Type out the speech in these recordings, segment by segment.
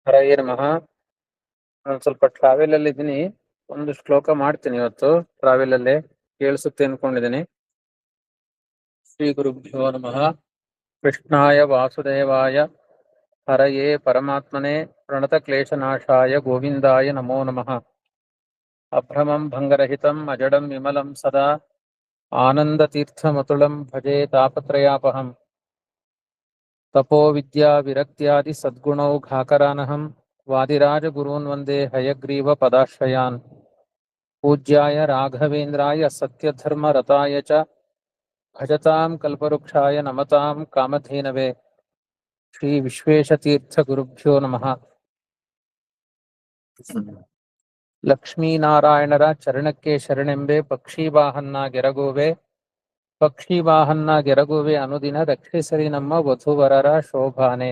ಹರಯೇ ನಮಃ. ನಾನು ಸ್ವಲ್ಪ ಟ್ರಾವೆಲ್ ಅಲ್ಲಿ ಇದ್ದೀನಿ. ಒಂದು ಶ್ಲೋಕ ಮಾಡ್ತೀನಿ ಇವತ್ತು. ಟ್ರಾವೆಲ್ ಅಲ್ಲೇ ಕೇಳಿಸುತ್ತೆ ಅನ್ಕೊಂಡಿದ್ದೀನಿ. ಶ್ರೀ ಗುರುಭ್ಯೋ ನಮಃ. ಕೃಷ್ಣಾಯ ವಾಸುದೇವಾಯ ಹರಯೇ ಪರಮಾತ್ಮನೇ ಪ್ರಣತ ಕ್ಲೇಶನಾಶಾಯ ಗೋವಿಂದಾಯ ನಮೋ ನಮಃ. ಅಭ್ರಮಂ ಭಂಗರಹಿತಂ ಅಜಡಂ ವಿಮಲಂ ಸದಾ ಆನಂದತೀರ್ಥಮತುಳಂ ಭಜೆ ತಾಪತ್ರಯಾಪಹಂ. ತಪೋ ವಿದ್ಯಾ ವಿರಕ್ತ್ಯಾದಿ ಸದ್ಗುಣೌಘಾಕರಾನಹಂ ವಾದಿರಾಜ ಗುರೂನ್ ವಂದೇ ಹಯಗ್ರೀವ ಪದಾಶ್ರಯಾನ್. ಪೂಜ್ಯಾಯ ರಾಘವೇಂದ್ರಾಯ ಸತ್ಯಧರ್ಮ ರತಾಯ ಚ ಭಜತಾಂ ಕಲ್ಪವೃಕ್ಷಾಯ ನಮತಾಂ ಕಾಮಧೇನವೇ. ಶ್ರೀ ವಿಶ್ವೇಶತೀರ್ಥ ಗುರುಭ್ಯೋ ನಮಃ. ಲಕ್ಷ್ಮೀನಾರಾಯಣರ ಚರಣಕ್ಕೆ ಶರಣೆಂಬೆ ಪಕ್ಷಿವಾಹನ್ನ ಗೆರಗುವೆ. ಪಕ್ಷಿವಾಹನ್ನ ಗೆರಗುವೆ ಅನುದಿನ ರಕ್ಷಿಸರಿ ನಮ್ಮ ವಧುವರರ ಶೋಭಾನೆ.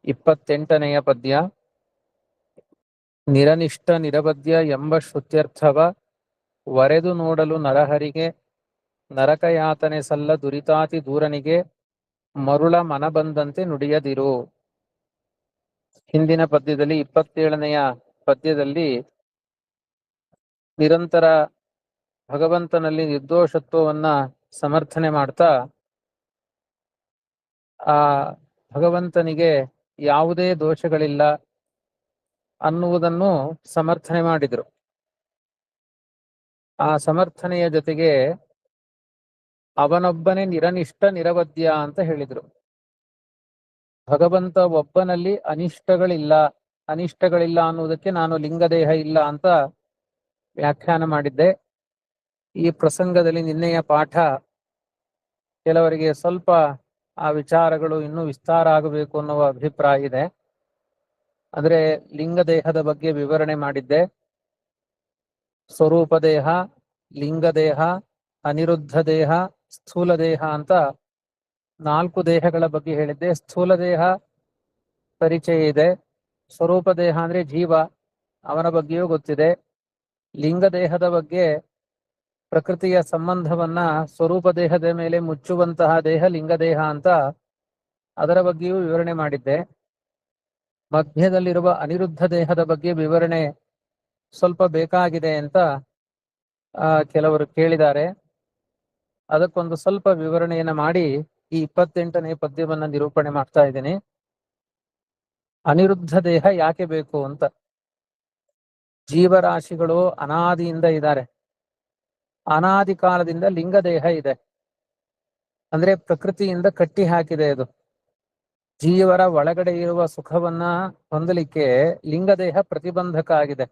28ನೆಯ ಪದ್ಯ. ನಿರನಿಷ್ಠ ನಿರವಧ್ಯ ಎಂಬ ಶ್ರುತ್ಯರ್ಥವ ವರೆದು ನೋಡಲು ನರಹರಿಗೆ ನರಕಯಾತನೆ ಸಲ್ಲ ದುರಿತಾತಿ ದೂರನಿಗೆ ಮರುಳ ಮನ ಬಂದಂತೆ ನುಡಿಯದಿರು. ಹಿಂದಿನ ಪದ್ಯದಲ್ಲಿ 27ನೆಯ ಪದ್ಯದಲ್ಲಿ ನಿರಂತರ ಭಗವಂತನಲ್ಲಿ ನಿರ್ದೋಷತ್ವವನ್ನ ಸಮರ್ಥನೆ ಮಾಡ್ತಾ ಆ ಭಗವಂತನಿಗೆ ಯಾವುದೇ ದೋಷಗಳಿಲ್ಲ ಅನ್ನುವುದನ್ನು ಸಮರ್ಥನೆ ಮಾಡಿದರು. ಆ ಸಮರ್ಥನೆಯ ಜೊತೆಗೆ ಅವನೊಬ್ಬನೇ ನಿರನಿಷ್ಠ ನಿರವಧ್ಯ ಅಂತ ಹೇಳಿದರು. ಭಗವಂತ ಒಬ್ಬನಲ್ಲಿ ಅನಿಷ್ಟಗಳಿಲ್ಲ ಅನ್ನುವುದಕ್ಕೆ ನಾನು ಲಿಂಗದೇಹ ಇಲ್ಲ ಅಂತ ವ್ಯಾಖ್ಯಾನ ಮಾಡಿದ್ದೆ. ಈ ಪ್ರಸಂಗದಲ್ಲಿ ನಿನ್ನೆಯ ಪಾಠ ಕೆಲವರಿಗೆ ಸ್ವಲ್ಪ ಆ ವಿಚಾರಗಳು ಇನ್ನೂ ವಿಸ್ತಾರ ಆಗಬೇಕು ಅನ್ನುವ ಅಭಿಪ್ರಾಯ ಇದೆ. ಆದರೆ ಲಿಂಗದೇಹದ ಬಗ್ಗೆ ವಿವರಣೆ ಮಾಡಿದ್ದೆ. ಸ್ವರೂಪ ದೇಹ, ಲಿಂಗದೇಹ, ಅನಿರುದ್ಧ ದೇಹ, ಸ್ಥೂಲ ದೇಹ ಅಂತ 4 ದೇಹಗಳ ಬಗ್ಗೆ ಹೇಳಿದ್ದೆ. ಸ್ಥೂಲ ದೇಹ ಪರಿಚಯ ಇದೆ. ಸ್ವರೂಪ ದೇಹ ಅಂದ್ರೆ ಜೀವ, ಅವನ ಬಗ್ಗೆಯೂ ಗೊತ್ತಿದೆ. ಲಿಂಗ ದೇಹದ ಬಗ್ಗೆ ಪ್ರಕೃತಿಯ ಸಂಬಂಧವನ್ನ ಸ್ವರೂಪ ದೇಹದ ಮೇಲೆ ಮುಚ್ಚುವಂತಹ ದೇಹ ಲಿಂಗದೇಹ ಅಂತ ಅದರ ಬಗ್ಗೆಯೂ ವಿವರಣೆ ಮಾಡಿದ್ದೆ. ಮಧ್ಯದಲ್ಲಿರುವ ಅನಿರುದ್ಧ ದೇಹದ ಬಗ್ಗೆ ವಿವರಣೆ ಸ್ವಲ್ಪ ಬೇಕಾಗಿದೆ ಅಂತ ಕೆಲವರು ಕೇಳಿದ್ದಾರೆ. ಅದಕ್ಕೊಂದು ಸ್ವಲ್ಪ ವಿವರಣೆಯನ್ನ ಮಾಡಿ ಈ 28ನೇ ಪದ್ಯವನ್ನ ನಿರೂಪಣೆ ಮಾಡ್ತಾ ಇದ್ದೀನಿ. ಅನಿರುದ್ಧ ದೇಹ ಯಾಕೆ ಬೇಕು ಅಂತ. ಜೀವರಾಶಿಗಳು ಅನಾದಿಯಿಂದ ಇದ್ದಾರೆ. ಅನಾದಿ ಕಾಲದಿಂದ ಲಿಂಗದೇಹ ಇದೆ. ಅಂದ್ರೆ ಪ್ರಕೃತಿಯಿಂದ ಕಟ್ಟಿ ಹಾಕಿದೆ ಅದು. ಜೀವರ ಒಳಗಡೆ ಇರುವ ಸುಖವನ್ನ ಹೊಂದಲಿಕ್ಕೆ ಲಿಂಗದೇಹ ಪ್ರತಿಬಂಧಕ ಆಗಿದೆ.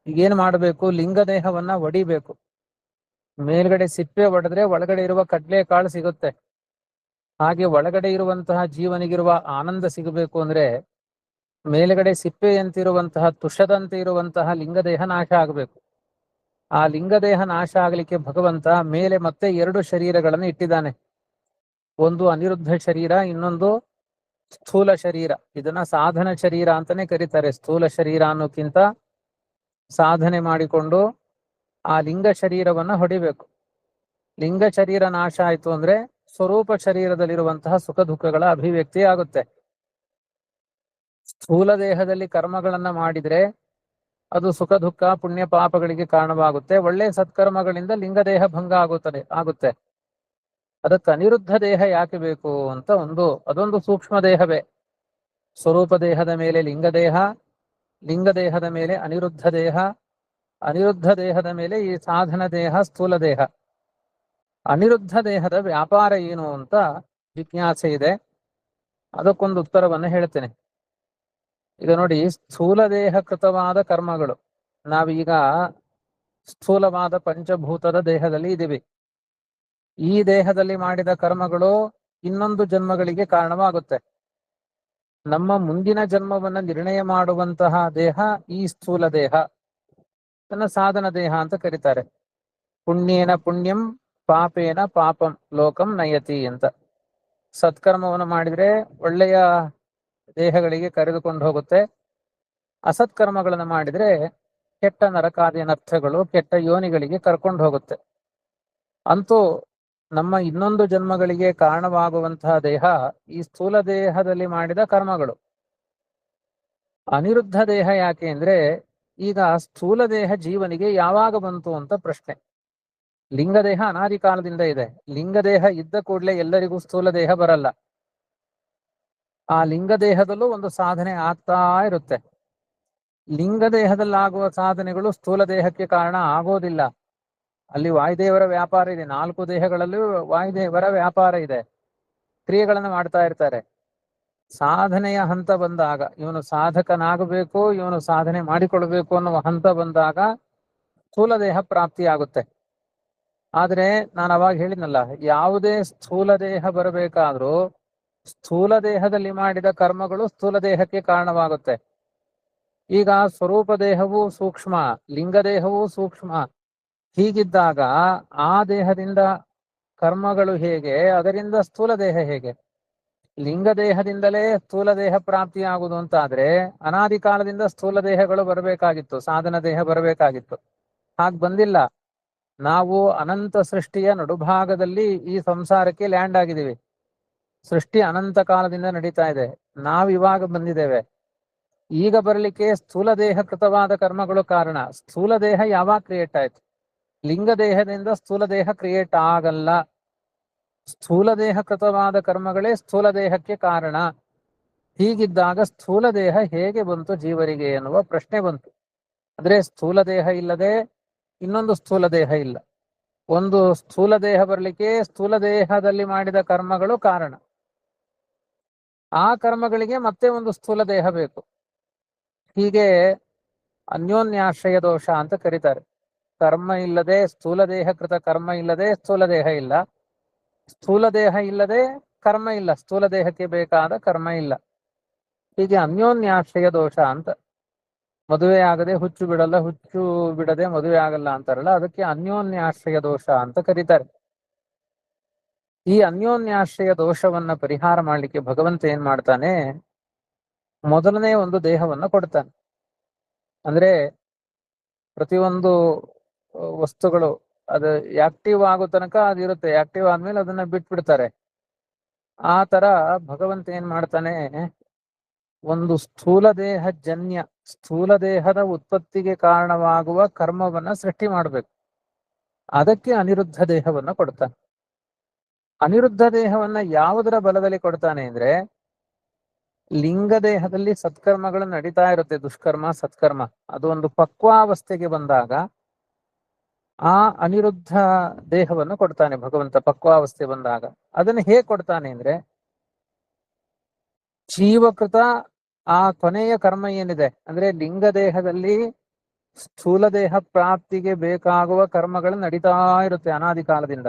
ಈಗೇನು ಮಾಡಬೇಕು? ಲಿಂಗದೇಹವನ್ನ ಒಡಿಬೇಕು. ಮೇಲ್ಗಡೆ ಸಿಪ್ಪೆ ಒಡೆದ್ರೆ ಒಳಗಡೆ ಇರುವ ಕಡ್ಲೆ ಕಾಳು ಸಿಗುತ್ತೆ. ಹಾಗೆ ಒಳಗಡೆ ಇರುವಂತಹ ಜೀವನಿಗಿರುವ ಆನಂದ ಸಿಗಬೇಕು ಅಂದ್ರೆ ಮೇಲ್ಗಡೆ ಸಿಪ್ಪೆಯಂತಿರುವಂತಹ ತುಷದಂತೆ ಇರುವಂತಹ ಲಿಂಗದೇಹ ನಾಶ ಆಗಬೇಕು. ಆ ಲಿಂಗದೇಹ ನಾಶ ಆಗಲಿಕ್ಕೆ ಭಗವಂತ ಮೇಲೆ ಮತ್ತೆ 2 ಶರೀರಗಳನ್ನು ಇಟ್ಟಿದ್ದಾನೆ. ಒಂದು ಅನಿರುದ್ಧ ಶರೀರ, ಇನ್ನೊಂದು ಸ್ಥೂಲ ಶರೀರ. ಇದನ್ನ ಸಾಧನ ಶರೀರ ಅಂತಾನೆ ಕರೀತಾರೆ. ಸ್ಥೂಲ ಶರೀರ ಅನ್ನೋಕ್ಕಿಂತ ಸಾಧನೆ ಮಾಡಿಕೊಂಡು ಆ ಲಿಂಗ ಶರೀರವನ್ನ ಹೊಡಿಬೇಕು. ಲಿಂಗ ಶರೀರ ನಾಶ ಆಯ್ತು ಅಂದ್ರೆ ಸ್ವರೂಪ ಶರೀರದಲ್ಲಿರುವಂತಹ ಸುಖ ದುಃಖಗಳ ಅಭಿವ್ಯಕ್ತಿ ಆಗುತ್ತೆ. ಸ್ಥೂಲ ದೇಹದಲ್ಲಿ ಕರ್ಮಗಳನ್ನ ಮಾಡಿದ್ರೆ ಅದು ಸುಖ ದುಃಖ ಪುಣ್ಯ ಪಾಪಗಳಿಗೆ ಕಾರಣವಾಗುತ್ತೆ. ಒಳ್ಳೆ ಸತ್ಕರ್ಮಗಳಿಂದ ಲಿಂಗದೇಹ ಭಂಗ ಆಗುತ್ತೆ. ಅದಕ್ಕೆ ಅನಿರುದ್ಧ ದೇಹ ಯಾಕೆ ಬೇಕು ಅಂತ ಅದೊಂದು ಸೂಕ್ಷ್ಮ ದೇಹವೇ. ಸ್ವರೂಪ ದೇಹದ ಮೇಲೆ ಲಿಂಗದೇಹ, ಲಿಂಗದೇಹದ ಮೇಲೆ ಅನಿರುದ್ಧ ದೇಹ, ಅನಿರುದ್ಧ ದೇಹದ ಮೇಲೆ ಈ ಸಾಧನ ದೇಹ ಸ್ಥೂಲ ದೇಹ. ಅನಿರುದ್ಧ ದೇಹದ ವ್ಯಾಪಾರ ಏನು ಅಂತ ಜಿಜ್ಞಾಸೆ ಇದೆ. ಅದಕ್ಕೊಂದು ಉತ್ತರವನ್ನು ಹೇಳ್ತೇನೆ. ಈಗ ನೋಡಿ, ಸ್ಥೂಲ ದೇಹ ಕೃತವಾದ ಕರ್ಮಗಳು. ನಾವೀಗ ಸ್ಥೂಲವಾದ ಪಂಚಭೂತದ ದೇಹದಲ್ಲಿ ಇದ್ದೀವಿ. ಈ ದೇಹದಲ್ಲಿ ಮಾಡಿದ ಕರ್ಮಗಳು ಇನ್ನೊಂದು ಜನ್ಮಗಳಿಗೆ ಕಾರಣವಾಗುತ್ತೆ. ನಮ್ಮ ಮುಂದಿನ ಜನ್ಮವನ್ನ ನಿರ್ಣಯ ಮಾಡುವಂತಹ ದೇಹ ಈ ಸ್ಥೂಲ ದೇಹ. ಅದನ್ನ ಸಾಧನ ದೇಹ ಅಂತ ಕರೀತಾರೆ. ಪುಣ್ಯೇನ ಪುಣ್ಯಂ ಪಾಪೇನ ಪಾಪಂ ಲೋಕಂ ನಯತಿ ಅಂತ. ಸತ್ಕರ್ಮವನ್ನು ಮಾಡಿದ್ರೆ ಒಳ್ಳೆಯ ದೇಹಗಳಿಗೆ ಕರೆದುಕೊಂಡು ಹೋಗುತ್ತೆ. ಅಸತ್ಕರ್ಮಗಳನ್ನು ಮಾಡಿದ್ರೆ ಕೆಟ್ಟ ನರಕಾದಿ ಅನರ್ಥಗಳು, ಕೆಟ್ಟ ಯೋನಿಗಳಿಗೆ ಕರ್ಕೊಂಡು ಹೋಗುತ್ತೆ. ಅಂತೂ ನಮ್ಮ ಇನ್ನೊಂದು ಜನ್ಮಗಳಿಗೆ ಕಾರಣವಾಗುವಂತಹ ದೇಹ ಈ ಸ್ಥೂಲ ದೇಹದಲ್ಲಿ ಮಾಡಿದ ಕರ್ಮಗಳು. ಅನಿರುದ್ಧ ದೇಹ ಯಾಕೆ ಅಂದ್ರೆ ಈಗ ಸ್ಥೂಲ ದೇಹ ಜೀವನಿಗೆ ಯಾವಾಗ ಬಂತು ಅಂತ ಪ್ರಶ್ನೆ. ಲಿಂಗದೇಹ ಅನಾದಿ ಕಾಲದಿಂದ ಇದೆ. ಲಿಂಗದೇಹ ಇದ್ದ ಕೂಡಲೇ ಎಲ್ಲರಿಗೂ ಸ್ಥೂಲ ದೇಹ ಬರಲ್ಲ. ಆ ಲಿಂಗದೇಹದಲ್ಲೂ ಒಂದು ಸಾಧನೆ ಆಗ್ತಾ ಇರುತ್ತೆ. ಲಿಂಗದೇಹದಲ್ಲಾಗುವ ಸಾಧನೆಗಳು ಸ್ಥೂಲ ದೇಹಕ್ಕೆ ಕಾರಣ ಆಗೋದಿಲ್ಲ. ಅಲ್ಲಿ ವಾಯುದೇವರ ವ್ಯಾಪಾರ ಇದೆ. 4 ದೇಹಗಳಲ್ಲೂ ವಾಯುದೇವರ ವ್ಯಾಪಾರ ಇದೆ. ಕ್ರಿಯೆಗಳನ್ನು ಮಾಡ್ತಾ ಇರ್ತಾರೆ. ಸಾಧನೆಯ ಹಂತ ಬಂದಾಗ ಇವನು ಸಾಧಕನಾಗಬೇಕು, ಇವನು ಸಾಧನೆ ಮಾಡಿಕೊಳ್ಬೇಕು ಅನ್ನುವ ಹಂತ ಬಂದಾಗ ಸ್ಥೂಲ ದೇಹ ಪ್ರಾಪ್ತಿಯಾಗುತ್ತೆ. ಆದ್ರೆ ನಾನು ಅವಾಗ ಹೇಳಿದ್ನಲ್ಲ, ಯಾವುದೇ ಸ್ಥೂಲ ದೇಹ ಬರಬೇಕಾದ್ರೂ ಸ್ಥೂಲ ದೇಹದಲ್ಲಿ ಮಾಡಿದ ಕರ್ಮಗಳು ಸ್ಥೂಲ ದೇಹಕ್ಕೆ ಕಾರಣವಾಗುತ್ತೆ. ಈಗ ಸ್ವರೂಪ ದೇಹವು ಸೂಕ್ಷ್ಮ, ಲಿಂಗ ದೇಹವೂ ಸೂಕ್ಷ್ಮ. ಹೀಗಿದ್ದಾಗ ಆ ದೇಹದಿಂದ ಕರ್ಮಗಳು ಹೇಗೆ, ಅದರಿಂದ ಸ್ಥೂಲ ದೇಹ ಹೇಗೆ? ಲಿಂಗ ದೇಹದಿಂದಲೇ ಸ್ಥೂಲ ದೇಹ ಪ್ರಾಪ್ತಿಯಾಗುವುದು ಅಂತಾದ್ರೆ ಅನಾದಿ ಕಾಲದಿಂದ ಸ್ಥೂಲ ದೇಹಗಳು ಬರಬೇಕಾಗಿತ್ತು, ಸಾಧನ ದೇಹ ಬರಬೇಕಾಗಿತ್ತು. ಹಾಗೆ ಬಂದಿಲ್ಲ. ನಾವು ಅನಂತ ಸೃಷ್ಟಿಯ ನಡುಭಾಗದಲ್ಲಿ ಈ ಸಂಸಾರಕ್ಕೆ ಲ್ಯಾಂಡ್ ಆಗಿದ್ದೀವಿ. ಸೃಷ್ಟಿ ಅನಂತ ಕಾಲದಿಂದ ನಡೀತಾ ಇದೆ. ನಾವಿವಾಗ ಬಂದಿದ್ದೇವೆ. ಈಗ ಬರಲಿಕ್ಕೆ ಸ್ಥೂಲ ದೇಹ ಕೃತವಾದ ಕರ್ಮಗಳು ಕಾರಣ. ಸ್ಥೂಲ ದೇಹ ಯಾವಾಗ ಕ್ರಿಯೇಟ್ ಆಯ್ತು? ಲಿಂಗ ದೇಹದಿಂದ ಸ್ಥೂಲ ದೇಹ ಕ್ರಿಯೇಟ್ ಆಗಲ್ಲ. ಸ್ಥೂಲ ದೇಹ ಕೃತವಾದ ಕರ್ಮಗಳೇ ಸ್ಥೂಲ ದೇಹಕ್ಕೆ ಕಾರಣ. ಹೀಗಿದ್ದಾಗ ಸ್ಥೂಲ ದೇಹ ಹೇಗೆ ಬಂತು ಜೀವರಿಗೆ ಎನ್ನುವ ಪ್ರಶ್ನೆ ಬಂತು. ಅಂದ್ರೆ ಸ್ಥೂಲ ದೇಹ ಇಲ್ಲದೆ ಇನ್ನೊಂದು ಸ್ಥೂಲ ದೇಹ ಇಲ್ಲ. ಒಂದು ಸ್ಥೂಲ ದೇಹ ಬರಲಿಕ್ಕೆ ಸ್ಥೂಲ ದೇಹದಲ್ಲಿ ಮಾಡಿದ ಕರ್ಮಗಳು ಕಾರಣ. ಆ ಕರ್ಮಗಳಿಗೆ ಮತ್ತೆ ಒಂದು ಸ್ಥೂಲ ದೇಹ ಬೇಕು. ಹೀಗೆ ಅನ್ಯೋನ್ಯಾಶ್ರಯ ದೋಷ ಅಂತ ಕರೀತಾರೆ. ಕರ್ಮ ಇಲ್ಲದೆ ಸ್ಥೂಲ ದೇಹ ಕೃತ ಕರ್ಮ ಇಲ್ಲದೆ ಸ್ಥೂಲ ದೇಹ ಇಲ್ಲ. ಸ್ಥೂಲ ದೇಹ ಇಲ್ಲದೆ ಕರ್ಮ ಇಲ್ಲ, ಸ್ಥೂಲ ದೇಹಕ್ಕೆ ಬೇಕಾದ ಕರ್ಮ ಇಲ್ಲ. ಹೀಗೆ ಅನ್ಯೋನ್ಯಾಶ್ರಯ ದೋಷ ಅಂತ. ಮದುವೆ ಆಗದೆ ಹುಚ್ಚು ಬಿಡಲ್ಲ, ಹುಚ್ಚು ಬಿಡದೆ ಮದುವೆ ಆಗಲ್ಲ ಅಂತಾರಲ್ಲ, ಅದಕ್ಕೆ ಅನ್ಯೋನ್ಯಾಶ್ರಯ ದೋಷ ಅಂತ ಕರೀತಾರೆ. ಈ ಅನ್ಯೋನ್ಯಾಶ್ರಯ ದೋಷವನ್ನ ಪರಿಹಾರ ಮಾಡಲಿಕ್ಕೆ ಭಗವಂತ ಏನ್ ಮಾಡ್ತಾನೆ, ಮೊದಲನೇ ಒಂದು ದೇಹವನ್ನ ಕೊಡ್ತಾನೆ. ಅಂದ್ರೆ ಪ್ರತಿಯೊಂದು ವಸ್ತುಗಳು ಅದು ಆಕ್ಟಿವ್ ಆಗೋ ತನಕ ಅದಿರುತ್ತೆ, ಆಕ್ಟಿವ್ ಆದ್ಮೇಲೆ ಅದನ್ನ ಬಿಟ್ಬಿಡ್ತಾರೆ. ಆ ತರ ಭಗವಂತ ಏನ್ ಮಾಡ್ತಾನೆ, ಒಂದು ಸ್ಥೂಲ ದೇಹ ಜನ್ಯ, ಸ್ಥೂಲ ದೇಹದ ಉತ್ಪತ್ತಿಗೆ ಕಾರಣವಾಗುವ ಕರ್ಮವನ್ನ ಸೃಷ್ಟಿ ಮಾಡಬೇಕು. ಅದಕ್ಕೆ ಅನಿರುದ್ಧ ದೇಹವನ್ನ ಕೊಡ್ತಾನೆ. ಅನಿರುದ್ಧ ದೇಹವನ್ನ ಯಾವುದರ ಬಲದಲ್ಲಿ ಕೊಡ್ತಾನೆ ಅಂದ್ರೆ, ಲಿಂಗ ದೇಹದಲ್ಲಿ ಸತ್ಕರ್ಮಗಳು ನಡೀತಾ ಇರುತ್ತೆ, ದುಷ್ಕರ್ಮ ಸತ್ಕರ್ಮ. ಅದು ಒಂದು ಪಕ್ವಾವಸ್ಥೆಗೆ ಬಂದಾಗ ಆ ಅನಿರುದ್ಧ ದೇಹವನ್ನು ಕೊಡ್ತಾನೆ ಭಗವಂತ. ಪಕ್ವಾವಸ್ಥೆ ಬಂದಾಗ ಅದನ್ನು ಹೇಗೆ ಕೊಡ್ತಾನೆ ಅಂದ್ರೆ, ಜೀವಕೃತ ಆ ಕೊನೆಯ ಕರ್ಮ ಏನಿದೆ ಅಂದ್ರೆ, ಲಿಂಗ ದೇಹದಲ್ಲಿ ಸ್ಥೂಲ ದೇಹ ಪ್ರಾಪ್ತಿಗೆ ಬೇಕಾಗುವ ಕರ್ಮಗಳು ನಡೀತಾ ಇರುತ್ತೆ ಅನಾದಿ ಕಾಲದಿಂದ.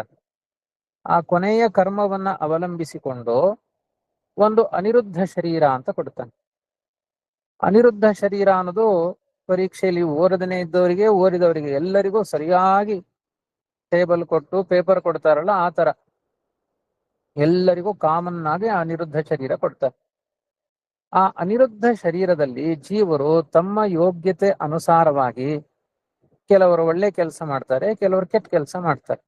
ಆ ಕೊನೆಯ ಕರ್ಮವನ್ನ ಅವಲಂಬಿಸಿಕೊಂಡು ಒಂದು ಅನಿರುದ್ಧ ಶರೀರ ಅಂತ ಕೊಡ್ತಾನೆ. ಅನಿರುದ್ಧ ಶರೀರ ಅನ್ನೋದು ಪರೀಕ್ಷೆಯಲ್ಲಿ ಓದದೇ ಇದ್ದವರಿಗೆ, ಓದಿದವರಿಗೆ ಎಲ್ಲರಿಗೂ ಸರಿಯಾಗಿ ಟೇಬಲ್ ಕೊಟ್ಟು ಪೇಪರ್ ಕೊಡ್ತಾರಲ್ಲ, ಆ ತರ ಎಲ್ಲರಿಗೂ ಕಾಮನ್ ಆಗಿ ಅನಿರುದ್ಧ ಶರೀರ ಕೊಡ್ತಾರೆ. ಆ ಅನಿರುದ್ಧ ಶರೀರದಲ್ಲಿ ಜೀವರು ತಮ್ಮ ಯೋಗ್ಯತೆ ಅನುಸಾರವಾಗಿ ಕೆಲವರು ಒಳ್ಳೆ ಕೆಲಸ ಮಾಡ್ತಾರೆ, ಕೆಲವರು ಕೆಟ್ಟ ಕೆಲಸ ಮಾಡ್ತಾರೆ.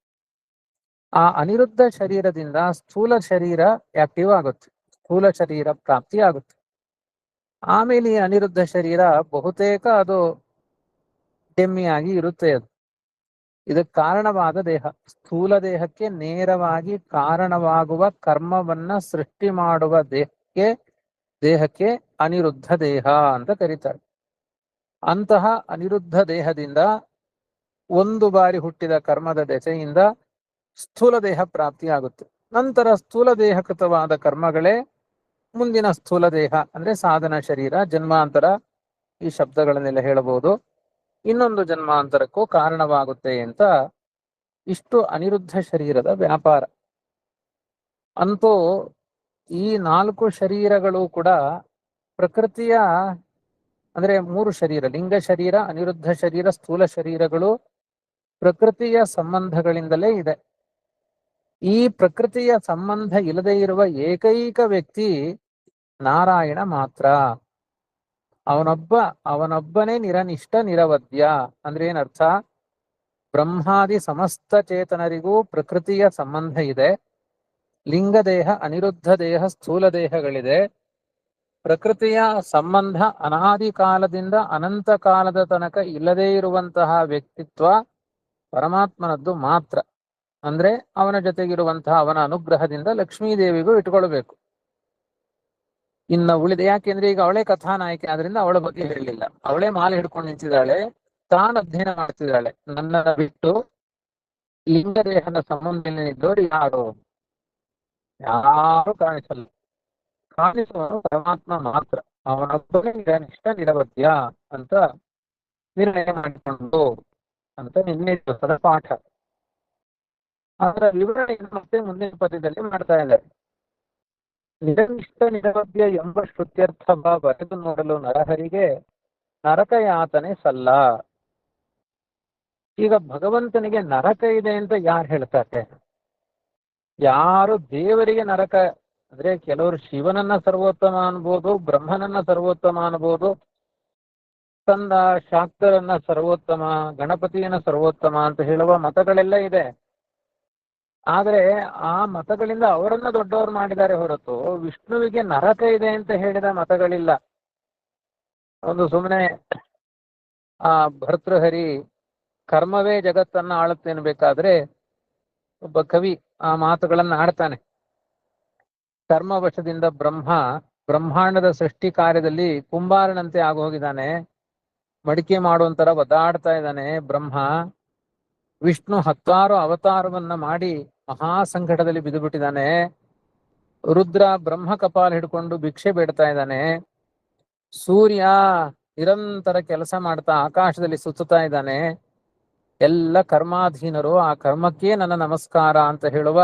ಆ ಅನಿರುದ್ಧ ಶರೀರದಿಂದ ಸ್ಥೂಲ ಶರೀರ ಆಕ್ಟಿವ್ ಆಗುತ್ತೆ, ಸ್ಥೂಲ ಶರೀರ ಪ್ರಾಪ್ತಿ ಆಗುತ್ತೆ. ಆಮೇಲೆ ಈ ಅನಿರುದ್ಧ ಶರೀರ ಬಹುತೇಕ ಅದು ಡೆಮ್ಮಿಯಾಗಿ ಇರುತ್ತೆ. ಅದು ಇದಕ್ಕೆ ಕಾರಣವಾದ ದೇಹ, ಸ್ಥೂಲ ದೇಹಕ್ಕೆ ನೇರವಾಗಿ ಕಾರಣವಾಗುವ ಕರ್ಮವನ್ನ ಸೃಷ್ಟಿ ಮಾಡುವ ದೇಹಕ್ಕೆ ಅನಿರುದ್ಧ ದೇಹ ಅಂತ ಕರೀತಾರೆ. ಅಂತಹ ಅನಿರುದ್ಧ ದೇಹದಿಂದ ಒಂದು ಬಾರಿ ಹುಟ್ಟಿದ ಕರ್ಮದ ದೆಸೆಯಿಂದ ಸ್ಥೂಲ ದೇಹ ಪ್ರಾಪ್ತಿಯಾಗುತ್ತೆ. ನಂತರ ಸ್ಥೂಲ ದೇಹ ಕೃತವಾದ ಕರ್ಮಗಳೇ ಮುಂದಿನ ಸ್ಥೂಲ ದೇಹ ಅಂದ್ರೆ ಸಾಧನ ಶರೀರ, ಜನ್ಮಾಂತರ, ಈ ಶಬ್ದಗಳನ್ನೆಲ್ಲ ಹೇಳಬಹುದು, ಇನ್ನೊಂದು ಜನ್ಮಾಂತರಕ್ಕೂ ಕಾರಣವಾಗುತ್ತೆ ಅಂತ. ಇಷ್ಟು ಅನಿರುದ್ಧ ಶರೀರದ ವ್ಯಾಪಾರ. ಅಂತೂ ಈ 4 ಶರೀರಗಳು ಕೂಡ ಪ್ರಕೃತಿಯ ಅಂದ್ರೆ 3 ಶರೀರ, ಲಿಂಗ ಶರೀರ, ಅನಿರುದ್ಧ ಶರೀರ, ಸ್ಥೂಲ ಶರೀರಗಳು ಪ್ರಕೃತಿಯ ಸಂಬಂಧಗಳಿಂದಲೇ ಇದೆ. ಈ ಪ್ರಕೃತಿಯ ಸಂಬಂಧ ಇಲ್ಲದೆ ಇರುವ ಏಕೈಕ ವ್ಯಕ್ತಿ ನಾರಾಯಣ ಮಾತ್ರ. ಅವನೊಬ್ಬನೇ ನಿರನಿಷ್ಠ ನಿರವಧ್ಯ. ಅಂದ್ರೆ ಏನರ್ಥ? ಬ್ರಹ್ಮಾದಿ ಸಮಸ್ತ ಚೇತನರಿಗೂ ಪ್ರಕೃತಿಯ ಸಂಬಂಧ ಇದೆ. ಲಿಂಗ ದೇಹ, ಅನಿರುದ್ಧ ದೇಹ, ಸ್ಥೂಲ ದೇಹಗಳಿದೆ. ಪ್ರಕೃತಿಯ ಸಂಬಂಧ ಅನಾದಿ ಕಾಲದಿಂದ ಅನಂತ ಕಾಲದ ತನಕ ಇಲ್ಲದೇ ಇರುವಂತಹ ವ್ಯಕ್ತಿತ್ವ ಪರಮಾತ್ಮನದ್ದು ಮಾತ್ರ. ಅಂದ್ರೆ ಅವನ ಜೊತೆಗಿರುವಂತಹ ಅವನ ಅನುಗ್ರಹದಿಂದ ಲಕ್ಷ್ಮೀದೇವಿಗೂ ಇಟ್ಕೊಳ್ಬೇಕು. ಇನ್ನು ಉಳಿದ ಯಾಕೆಂದ್ರೆ ಈಗ ಅವಳೇ ಕಥಾನಾಯಕಿ, ಆದ್ರಿಂದ ಅವಳ ಬಗ್ಗೆ ಹೇಳಲಿಲ್ಲ. ಅವಳೇ ಮಾಲೆ ಹಿಡ್ಕೊಂಡು ನಿಂತಿದ್ದಾಳೆ, ತಾನು ಅಧ್ಯಯನ ಮಾಡ್ತಿದ್ದಾಳೆ. ನನ್ನನ್ನು ಬಿಟ್ಟು ಲಿಂಗದೇಹದ ಸಂಬಂಧದಲ್ಲಿದ್ದವರು ಯಾರು? ಯಾರು ಕಾಣಿಸಲ್ಲ. ಕಾಣಿಸುವನು ಪರಮಾತ್ಮ ಮಾತ್ರ. ಅವನೊಬ್ಬನೇ ನಿಷ್ಠ ನಿರವಧ್ಯ ಅಂತ ನಿರ್ಣಯ ಮಾಡಿಕೊಂಡು ಅಂತ ನಿನ್ನೆ ದಿವಸದ ಪಾಠ. ಅದರ ವಿವರಣೆಯನ್ನು ಮತ್ತೆ ಮುಂದಿನ ಪದ್ಯದಲ್ಲಿ ಮಾಡ್ತಾ ಇದ್ದಾರೆ. ನಿರನಿಷ್ಠ ನಿರವಧ್ಯ ಎಂಬ ಶ್ರುತ್ಯರ್ಥ ಬರೆದು ನೋಡಲು ನರಹರಿಗೆ ನರಕ ಯಾತನೆ ಸಲ್ಲ. ಈಗ ಭಗವಂತನಿಗೆ ನರಕ ಇದೆ ಅಂತ ಯಾರು ಹೇಳ್ತಾರೆ? ಯಾರು ದೇವರಿಗೆ ನರಕ ಅಂದ್ರೆ ಕೆಲವರು ಶಿವನನ್ನ ಸರ್ವೋತ್ತಮ ಅನ್ಬೋದು, ಬ್ರಹ್ಮನನ್ನ ಸರ್ವೋತ್ತಮ ಅನ್ಬೋದು, ಕಂದ ಶಾಕ್ತರನ್ನ ಸರ್ವೋತ್ತಮ, ಗಣಪತಿಯನ್ನ ಸರ್ವೋತ್ತಮ ಅಂತ ಹೇಳುವ ಮತಗಳೆಲ್ಲ ಇದೆ. ಆದ್ರೆ ಆ ಮತಗಳಿಂದ ಅವರನ್ನ ದೊಡ್ಡವರು ಮಾಡಿದ್ದಾರೆ ಹೊರತು ವಿಷ್ಣುವಿಗೆ ನರಕ ಇದೆ ಅಂತ ಹೇಳಿದ ಮತಗಳಿಲ್ಲ. ಒಂದು ಸುಮ್ಮನೆ ಆ ಭರ್ತೃಹರಿ ಕರ್ಮವೇ ಜಗತ್ತನ್ನ ಆಳುತ್ತೆ ಅನ್ಬೇಕಾದ್ರೆ ಒಬ್ಬ ಕವಿ ಆ ಮಾತುಗಳನ್ನ ಆಡ್ತಾನೆ. ಕರ್ಮವಶದಿಂದ ಬ್ರಹ್ಮಾಂಡದ ಸೃಷ್ಟಿ ಕಾರ್ಯದಲ್ಲಿ ಕುಂಬಾರನಂತೆ ಆಗೋಗಿದ್ದಾನೆ, ಮಡಿಕೆ ಮಾಡುವಂತರ ಒದ್ದಾಡ್ತಾ ಇದ್ದಾನೆ ಬ್ರಹ್ಮ. ವಿಷ್ಣು 10 ಅವತಾರವನ್ನ ಮಾಡಿ ಮಹಾ ಸಂಕಟದಲ್ಲಿ ಬಿದ್ದು ಬಿಟ್ಟಿದ್ದಾನೆ. ರುದ್ರ ಬ್ರಹ್ಮ ಕಪಾಲ ಹಿಡ್ಕೊಂಡು ಭಿಕ್ಷೆ ಬೇಡ್ತಾ ಇದ್ದಾನೆ. ಸೂರ್ಯ ನಿರಂತರ ಕೆಲಸ ಮಾಡ್ತಾ ಆಕಾಶದಲ್ಲಿ ಸುತ್ತುತ್ತಾ ಇದ್ದಾನೆ. ಎಲ್ಲ ಕರ್ಮಾಧೀನರು, ಆ ಕರ್ಮಕ್ಕೆ ನನ್ನ ನಮಸ್ಕಾರ ಅಂತ ಹೇಳುವ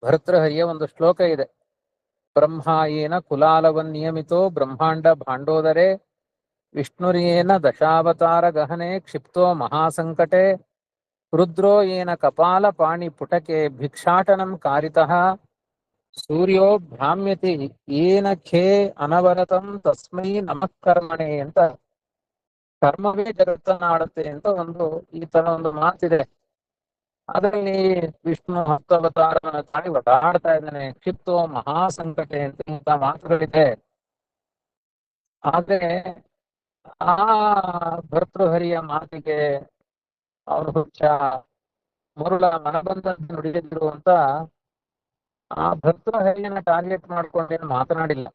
ಭರ್ತೃಹರಿಯ ಒಂದು ಶ್ಲೋಕ ಇದೆ. ಬ್ರಹ್ಮ ಏನ ಕುಲಾಲವನ್ ನಿಯಮಿತೋ ಬ್ರಹ್ಮಾಂಡ ಭಾಂಡೋದರೇ ವಿಷ್ಣುರೇನ ದಶಾವತಾರ ಗಹನೆ ಕ್ಷಿಪ್ತೋ ಮಹಾಸಂಕಟೆ ರುದ್ರೋ ಏನ ಕಪಾಲ ಪಾಣಿ ಪುಟಕೆ ಭಿಕ್ಷಾಟನಂ ಕಾರಿತಃ ಸೂರ್ಯೋ ಭ್ರಾಮ್ಯತಿ ಏನ ಖೇ ಅನವರತಂ ತಸ್ಮೈ ನಮಃಕರ್ಮಣೆ ಅಂತ ಕರ್ಮವೇ ಜಗತ್ತನ್ನ ಆಡುತ್ತೆ ಅಂತ ಈ ತರ ಒಂದು ಮಾತಿದೆ. ಅದರಲ್ಲಿ ವಿಷ್ಣು 10 ಅವತಾರವನ್ನು ತಾಳಿ ಒದ್ದಾಡ್ತಾ ಇದ್ದಾನೆ, ಕ್ಷಿಪ್ತೋ ಮಹಾಸಂಕಟೆ ಅಂತ ಇಂಥ ಮಾತುಗಳಿದೆ. ಆದ್ರೆ ಆ ಭರ್ತೃಹರಿಯ ಮಾತಿಗೆ ಅವನು ಹುಚ್ಚ ಮುರುಳ ಮನಬಂದಂತೆ ನುಡಿದಿರುವಂತ ಆ ಭರ್ತೃಹರಿಯನ್ನ ಟಾರ್ಗೆಟ್ ಮಾಡ್ಕೊಂಡೇನು ಮಾತನಾಡಿಲ್ಲ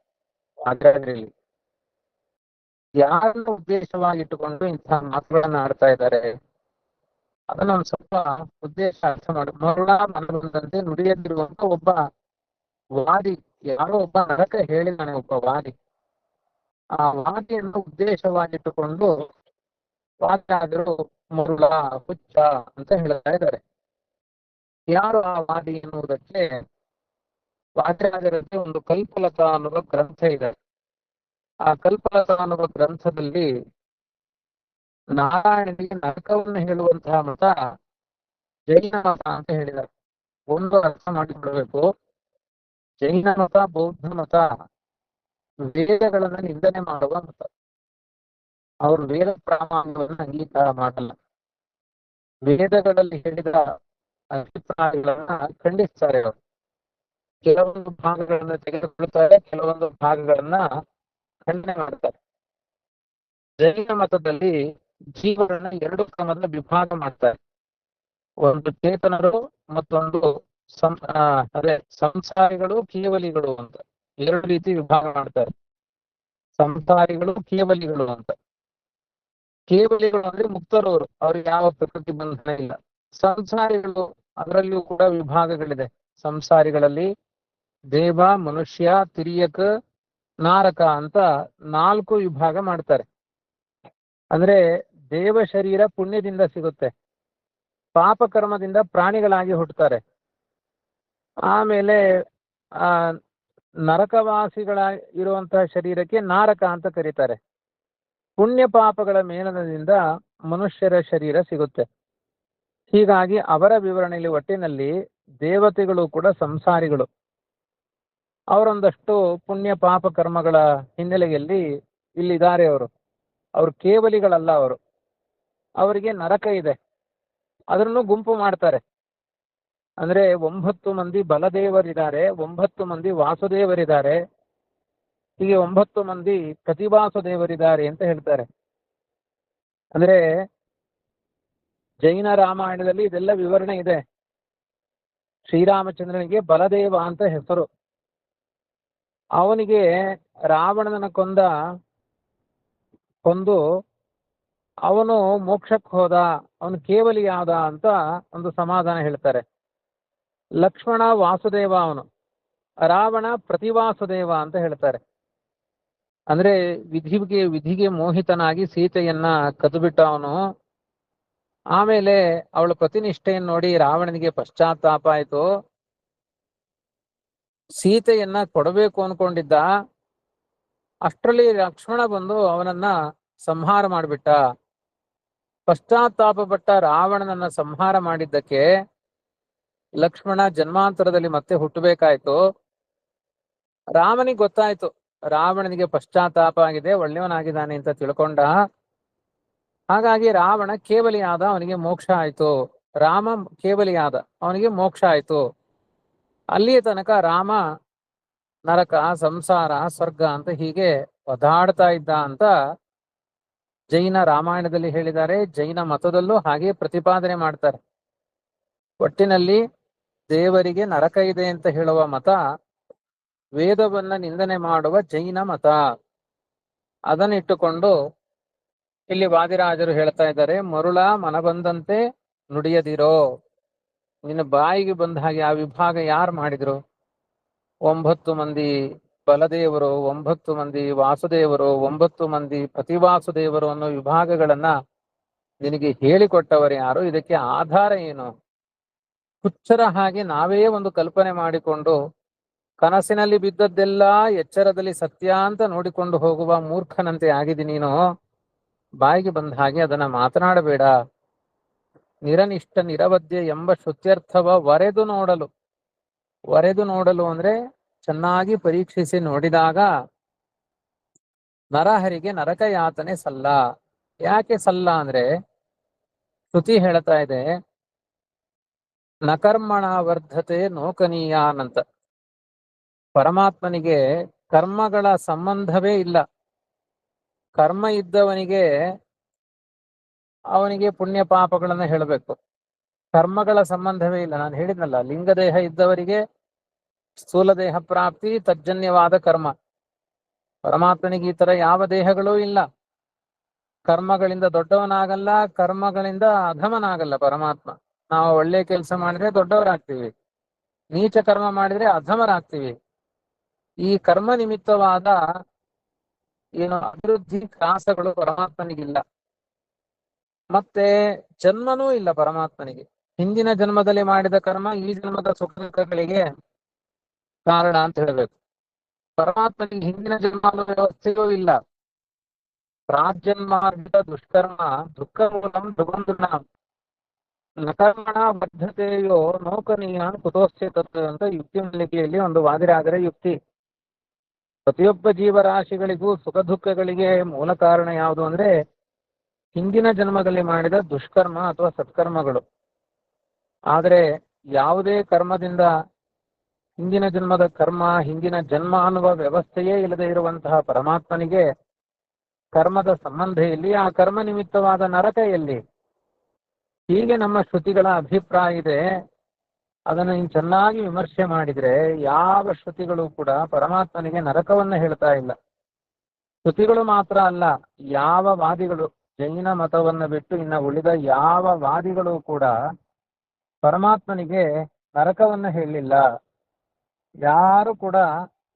ಆಚಾರ್ಯರಲ್ಲಿ. ಯಾರನ್ನ ಉದ್ದೇಶವಾಗಿಟ್ಟುಕೊಂಡು ಇಂತಹ ಮಾತುಗಳನ್ನ ಆಡ್ತಾ ಇದ್ದಾರೆ ಅದನ್ನ ಒಂದು ಸ್ವಲ್ಪ ಉದ್ದೇಶ ಅರ್ಥ ಮಾಡಿ. ಮರುಳ ಮನಬಂದಂತೆ ನುಡಿಯದಿರುವಂತ ಒಬ್ಬ ವಾದಿ, ಯಾರೋ ಒಬ್ಬ ನರಕ ಹೇಳಿದಾನೆ, ಒಬ್ಬ ವಾದಿ. ಆ ವಾದಿಯನ್ನು ಉದ್ದೇಶವಾಗಿಟ್ಟುಕೊಂಡು ವಾದಿಯಾದರು ಮರುಳ ಹುಚ್ಚ ಅಂತ ಹೇಳ್ತಾ ಇದ್ದಾರೆ. ಯಾರು ಆ ವಾದಿ ಎನ್ನುವುದಕ್ಕೆ ವಾದಿರಾಜರಲ್ಲಿ ಒಂದು ಕಲ್ಪಲತಾ ಅನ್ನುವ ಗ್ರಂಥ ಇದೆ. ಆ ಕಲ್ಪಲತಾ ಅನ್ನುವ ಗ್ರಂಥದಲ್ಲಿ ನಾರಾಯಣನಿಗೆ ನರಕವನ್ನು ಹೇಳುವಂತಹ ಮತ ಜೈನ ಮತ ಅಂತ ಹೇಳಿದ್ದಾರೆ. ಒಂದು ಅರ್ಥ ಮಾಡಿಕೊಳ್ಬೇಕು, ಜೈನ ಮತ ಬೌದ್ಧ ಮತ ವೇದಗಳನ್ನ ನಿಂದನೆ ಮಾಡುವ ಮತ. ಅವರು ವೇದ ಪ್ರಾಮಾಣ್ಯವನ್ನು ಅಂಗೀಕಾರ ಮಾಡಲ್ಲ. ವೇದಗಳಲ್ಲಿ ಹೇಳಿದ ಅಭಿಪ್ರಾಯಗಳನ್ನ ಖಂಡಿಸ್ತಾರೆ. ಅವರು ಕೆಲವೊಂದು ಭಾಗಗಳನ್ನ ತೆಗೆದುಕೊಳ್ತಾರೆ, ಕೆಲವೊಂದು ಭಾಗಗಳನ್ನ ಖಂಡನೆ ಮಾಡ್ತಾರೆ. ಜೈನ ಮತದಲ್ಲಿ ಜೀವಗಳನ್ನ 2 ಕ್ರಮದ ವಿಭಾಗ ಮಾಡ್ತಾರೆ. ಒಂದು ಚೇತನರು, ಮತ್ತೊಂದು ಸಂಸಾರಿಗಳು, ಕೇವಲಿಗಳು ಅಂತ 2 ರೀತಿ ವಿಭಾಗ ಮಾಡ್ತಾರೆ. ಸಂಸಾರಿಗಳು, ಕೇವಲಿಗಳು ಅಂತ. ಕೇವಲಿಗಳು ಅಂದ್ರೆ ಮುಕ್ತರವರು, ಅವ್ರಿಗೆ ಯಾವ ಪ್ರಕೃತಿ ಬಂಧನ ಇಲ್ಲ. ಸಂಸಾರಿಗಳು, ಅದರಲ್ಲಿಯೂ ಕೂಡ ವಿಭಾಗಗಳಿದೆ. ಸಂಸಾರಿಗಳಲ್ಲಿ ದೇವ, ಮನುಷ್ಯ, ತಿರ್ಯಕ, ನಾರಕ ಅಂತ 4 ವಿಭಾಗ ಮಾಡ್ತಾರೆ. ಅಂದ್ರೆ ದೇವ ಶರೀರ ಪುಣ್ಯದಿಂದ ಸಿಗುತ್ತೆ, ಪಾಪಕರ್ಮದಿಂದ ಪ್ರಾಣಿಗಳಾಗಿ ಹುಟ್ಟುತ್ತಾರೆ. ಆಮೇಲೆ ನರಕವಾಸಿಗಳ ಇರುವಂತಹ ಶರೀರಕ್ಕೆ ನಾರಕ ಅಂತ ಕರೀತಾರೆ. ಪುಣ್ಯ ಪಾಪಗಳ ಮೇಲನದಿಂದ ಮನುಷ್ಯರ ಶರೀರ ಸಿಗುತ್ತೆ. ಹೀಗಾಗಿ ಅವರ ವಿವರಣೆಯಲ್ಲಿ ಒಟ್ಟಿನಲ್ಲಿ ದೇವತೆಗಳು ಕೂಡ ಸಂಸಾರಿಗಳು. ಅವರೊಂದಷ್ಟು ಪುಣ್ಯ ಪಾಪ ಕರ್ಮಗಳ ಹಿನ್ನೆಲೆಯಲ್ಲಿ ಇಲ್ಲಿದ್ದಾರೆ. ಅವರು ಕೇವಲಿಗಳಲ್ಲ. ಅವರಿಗೆ ನರಕ ಇದೆ, ಅದನ್ನು ಗುಂಪು ಮಾಡ್ತಾರೆ. ಅಂದ್ರೆ 9 ಮಂದಿ ಬಲದೇವರಿದ್ದಾರೆ, 9 ಮಂದಿ ವಾಸುದೇವರಿದ್ದಾರೆ. ಹೀಗೆ 9 ಮಂದಿ ಪ್ರತಿಭಾಸು ದೇವರಿದ್ದಾರೆ ಅಂತ ಹೇಳ್ತಾರೆ. ಅಂದ್ರೆ ಜೈನ ರಾಮಾಯಣದಲ್ಲಿ ಇದೆಲ್ಲ ವಿವರಣೆ ಇದೆ. ಶ್ರೀರಾಮಚಂದ್ರನಿಗೆ ಬಲದೇವ ಅಂತ ಹೆಸರು. ಅವನಿಗೆ ರಾವಣನ ಕೊಂದು ಅವನು ಮೋಕ್ಷಕ್ಕೆ ಹೋದ, ಅವನು ಕೇವಲಿಯಾದ ಅಂತ ಒಂದು ಸಮಾಧಾನ ಹೇಳ್ತಾರೆ. ಲಕ್ಷ್ಮಣ ವಾಸುದೇವ, ಅವನು ರಾವಣ ಪ್ರತಿವಾಸುದೇವ ಅಂತ ಹೇಳ್ತಾರೆ. ಅಂದ್ರೆ ವಿಧಿಗೆ ಮೋಹಿತನಾಗಿ ಸೀತೆಯನ್ನ ಕದ್ದುಬಿಟ್ಟ ಅವನು. ಆಮೇಲೆ ಅವಳ ಪ್ರತಿನಿಷ್ಠೆಯನ್ನು ನೋಡಿ ರಾವಣನಿಗೆ ಪಶ್ಚಾತ್ತಾಪ ಆಯ್ತು. ಸೀತೆಯನ್ನ ಕೊಡಬೇಕು ಅನ್ಕೊಂಡಿದ್ದ. ಅಷ್ಟರಲ್ಲಿ ಲಕ್ಷ್ಮಣ ಬಂದು ಅವನನ್ನ ಸಂಹಾರ ಮಾಡಿಬಿಟ್ಟ. ಪಶ್ಚಾತ್ತಾಪ ಪಟ್ಟ ರಾವಣನನ್ನ ಸಂಹಾರ ಮಾಡಿದ್ದಕ್ಕೆ ಲಕ್ಷ್ಮಣ ಜನ್ಮಾಂತರದಲ್ಲಿ ಮತ್ತೆ ಹುಟ್ಟಬೇಕಾಯ್ತು. ರಾಮನಿಗೆ ಗೊತ್ತಾಯ್ತು ರಾವಣನಿಗೆ ಪಶ್ಚಾತ್ತಾಪ ಆಗಿದೆ, ಒಳ್ಳೆಯವನಾಗಿದ್ದಾನೆ ಅಂತ ತಿಳ್ಕೊಂಡ. ಹಾಗಾಗಿ ರಾವಣ ಕೇವಲಿಯಾದ, ಅವನಿಗೆ ಮೋಕ್ಷ ಆಯ್ತು. ರಾಮ ಕೇವಲಿಯಾದ, ಅವನಿಗೆ ಮೋಕ್ಷ ಆಯ್ತು. ಅಲ್ಲಿಯ ತನಕ ರಾಮ ನರಕ, ಸಂಸಾರ, ಸ್ವರ್ಗ ಅಂತ ಹೀಗೆ ಒದಾಡ್ತಾ ಇದ್ದ ಅಂತ ಜೈನ ರಾಮಾಯಣದಲ್ಲಿ ಹೇಳಿದ್ದಾರೆ. ಜೈನ ಮತದಲ್ಲೂ ಹಾಗೆ ಪ್ರತಿಪಾದನೆ ಮಾಡ್ತಾರೆ. ಒಟ್ಟಿನಲ್ಲಿ ದೇವರಿಗೆ ನರಕ ಇದೆ ಅಂತ ಹೇಳುವ ಮತ ವೇದವನ್ನ ನಿಂದನೆ ಮಾಡುವ ಜೈನ ಮತ. ಅದನ್ನಿಟ್ಟುಕೊಂಡು ಇಲ್ಲಿ ವಾದಿರಾಜರು ಹೇಳ್ತಾ ಇದ್ದಾರೆ, ಮರುಳ ಮನಬಂದಂತೆ ನುಡಿಯದಿರೋ. ನಿನ್ನ ಬಾಯಿಗೆ ಬಂದ ಹಾಗೆ ಆ ವಿಭಾಗ ಯಾರು ಮಾಡಿದ್ರು? 9 ಮಂದಿ ಬಲದೇವರು, 9 ಮಂದಿ ವಾಸುದೇವರು, 9 ಮಂದಿ ಪ್ರತಿವಾಸುದೇವರು ಅನ್ನೋ ವಿಭಾಗಗಳನ್ನ ನಿನಗೆ ಹೇಳಿಕೊಟ್ಟವರು ಯಾರು? ಇದಕ್ಕೆ ಆಧಾರ ಏನು? ಹುಚ್ಚರ ಹಾಗೆ ನಾವೇ ಒಂದು ಕಲ್ಪನೆ ಮಾಡಿಕೊಂಡು ಕನಸಿನಲ್ಲಿ ಬಿದ್ದದ್ದೆಲ್ಲ ಎಚ್ಚರದಲ್ಲಿ ಸತ್ಯ ಅಂತ ನೋಡಿಕೊಂಡು ಹೋಗುವ ಮೂರ್ಖನಂತೆ ಆಗಿದೆ ನೀನು. ಬಾಯಿಗೆ ಬಂದ ಹಾಗೆ ಅದನ್ನ ಮಾತನಾಡಬೇಡ. ನಿರನಿಷ್ಠ ನಿರವಧ್ಯ ಎಂಬ ಶ್ರುತ್ಯರ್ಥವ ವರೆದು ನೋಡಲು ಅಂದ್ರೆ ಚೆನ್ನಾಗಿ ಪರೀಕ್ಷಿಸಿ ನೋಡಿದಾಗ ನರಹರಿಗೆ ನರಕ ಯಾತನೆ ಸಲ್ಲ. ಯಾಕೆ ಸಲ್ಲ ಅಂದ್ರೆ ಶ್ರುತಿ ಹೇಳ್ತಾ ಇದೆ, ನಕರ್ಮಣ ವರ್ಧತೆ ನೋಕನೀಯಾನಂತ. ಪರಮಾತ್ಮನಿಗೆ ಕರ್ಮಗಳ ಸಂಬಂಧವೇ ಇಲ್ಲ. ಕರ್ಮ ಇದ್ದವನಿಗೆ ಅವನಿಗೆ ಪುಣ್ಯ ಪಾಪಗಳನ್ನ ಹೇಳಬೇಕು. ಕರ್ಮಗಳ ಸಂಬಂಧವೇ ಇಲ್ಲ. ನಾನು ಹೇಳಿದ್ನಲ್ಲ, ಲಿಂಗದೇಹ ಇದ್ದವರಿಗೆ ಸ್ಥೂಲ ದೇಹ ಪ್ರಾಪ್ತಿ, ತಜ್ಜನ್ಯವಾದ ಕರ್ಮ. ಪರಮಾತ್ಮನಿಗೆ ಈ ತರ ಯಾವ ದೇಹಗಳೂ ಇಲ್ಲ. ಕರ್ಮಗಳಿಂದ ದೊಡ್ಡವನಾಗಲ್ಲ, ಕರ್ಮಗಳಿಂದ ಅಧಮನಾಗಲ್ಲ ಪರಮಾತ್ಮ. ನಾವು ಒಳ್ಳೆ ಕೆಲಸ ಮಾಡಿದ್ರೆ ದೊಡ್ಡವರಾಗ್ತೀವಿ, ನೀಚ ಕರ್ಮ ಮಾಡಿದ್ರೆ ಅಧಮರಾಗ್ತೀವಿ. ಈ ಕರ್ಮ ನಿಮಿತ್ತವಾದ ಏನು ಅಭಿವೃದ್ಧಿ ಕ್ರಾಸಗಳು ಪರಮಾತ್ಮನಿಗಿಲ್ಲ. ಮತ್ತೆ ಜನ್ಮನೂ ಇಲ್ಲ ಪರಮಾತ್ಮನಿಗೆ. ಹಿಂದಿನ ಜನ್ಮದಲ್ಲಿ ಮಾಡಿದ ಕರ್ಮ ಈ ಜನ್ಮದ ಸುಖ ದುಃಖಗಳಿಗೆ ಕಾರಣ ಅಂತ ಹೇಳಬೇಕು. ಪರಮಾತ್ಮನಿಗೆ ಹಿಂದಿನ ಜನ್ಮ ಅನ್ನೋ ವ್ಯವಸ್ಥೆಯೂ ಇಲ್ಲ. ಪ್ರಾಜನ್ಮಾರ್ಜಿತ ದುಷ್ಕರ್ಮ ದುಃಖ ಮೂಲಂ ದುಬಂಧುನ ನಕರ್ಮಣ ಬದ್ಧತೆಯೋ ನೋಕನೀಯಾನ್ ಕುತೋಸ್ಯ ತತ್ವ ಅಂತ ಯುಕ್ತಿ ಮಲ್ಲಿಕೆಯಲ್ಲಿ ಒಂದು ವಾದಿರಾದರೆ ಯುಕ್ತಿ. ಪ್ರತಿಯೊಬ್ಬ ಜೀವರಾಶಿಗಳಿಗೂ ಸುಖ ದುಃಖಗಳಿಗೆ ಮೂಲ ಕಾರಣ ಯಾವುದು ಅಂದ್ರೆ ಹಿಂದಿನ ಜನ್ಮದಲ್ಲಿ ಮಾಡಿದ ದುಷ್ಕರ್ಮ ಅಥವಾ ಸತ್ಕರ್ಮಗಳು. ಆದರೆ ಯಾವುದೇ ಕರ್ಮದಿಂದ ಹಿಂದಿನ ಜನ್ಮದ ಕರ್ಮ, ಹಿಂದಿನ ಜನ್ಮ ಅನ್ನುವ ವ್ಯವಸ್ಥೆಯೇ ಇಲ್ಲದೆ ಇರುವಂತಹ ಪರಮಾತ್ಮನಿಗೆ ಕರ್ಮದ ಸಂಬಂಧ ಎಲ್ಲಿ? ಆ ಕರ್ಮ ನಿಮಿತ್ತವಾದ ನರಕ ಎಲ್ಲಿ? ಹೀಗೆ ನಮ್ಮ ಶ್ರುತಿಗಳ ಅಭಿಪ್ರಾಯ ಇದೆ. ಅದನ್ನು ನೀನು ಚೆನ್ನಾಗಿ ವಿಮರ್ಶೆ ಮಾಡಿದ್ರೆ ಯಾವ ಶ್ರುತಿಗಳು ಕೂಡ ಪರಮಾತ್ಮನಿಗೆ ನರಕವನ್ನ ಹೇಳ್ತಾ ಇಲ್ಲ. ಶ್ರುತಿಗಳು ಮಾತ್ರ ಅಲ್ಲ, ಯಾವ ವಾದಿಗಳು ಜೈನ ಮತವನ್ನ ಬಿಟ್ಟು ಇನ್ನ ಉಳಿದ ಯಾವ ವಾದಿಗಳು ಕೂಡ ಪರಮಾತ್ಮನಿಗೆ ನರಕವನ್ನ ಹೇಳಲಿಲ್ಲ. ಯಾರು ಕೂಡ